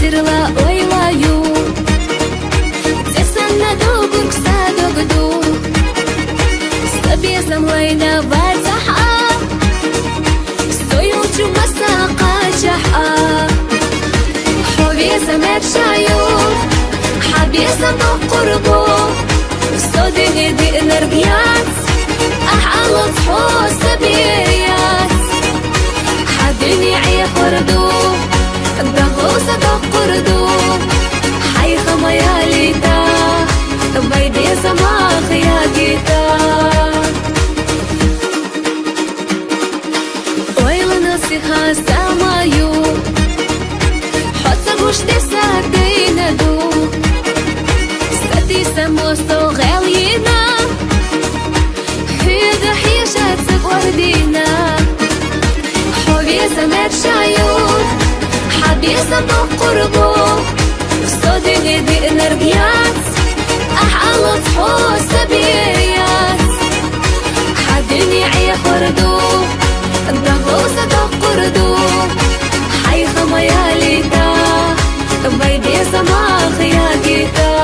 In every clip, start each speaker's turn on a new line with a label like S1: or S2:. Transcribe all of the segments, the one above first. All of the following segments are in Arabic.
S1: hatırla oylayı Цесанна долгур ксадогду Стабезам лайна варзаха Стоючу масака чаха Ховезам ارشايو حبيزم قربو صدني دي انرجيات احلط حوس بيات حدني عي خردو بغوصة قردو حي خمياليتا بيدي سماخ يا جيتا ويل نصيحة سامايو حتى قوش تساعدينا دو سموسو غالينا في ضحيشاتك وردينا حبيسة متشايون حبيسة بقربو صدني دي انرجيات احلط حوس بيات حدني عي خردو بغوصة قردو حي خمياليتا بيدي سماخ يا جيتا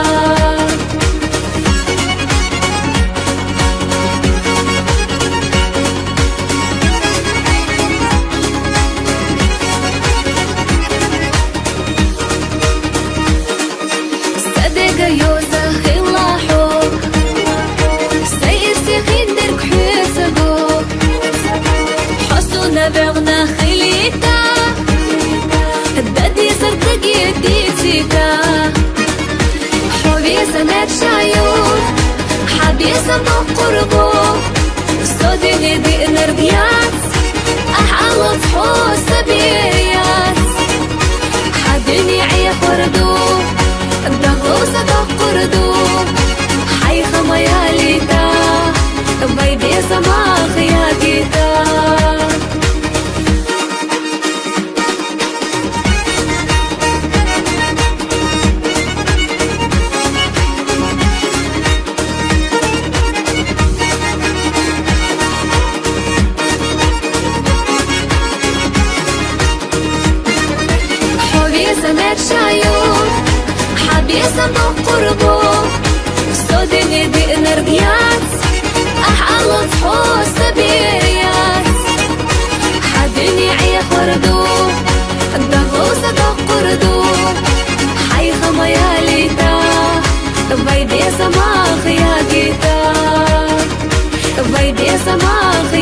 S1: يوزا خلاحو سير سيخندرك حيسقو حسونا بغنا خليتا الدادي صرتك يديتيكا حبيسة متشايون حبيسة بقربو صدني دي انرجيات احلط حوس بيات حدني عي خردو بغوصة قردو حي خمياليتا بيدي سماخ يا جيتا حبيسة متشايون حبيسة بقربو صدني دي انرجيات احلط حوس بيات حدني عي خردو بغوصة قردو حي خمياليتا بيدي سماخ يا جيتا بيدي سماخ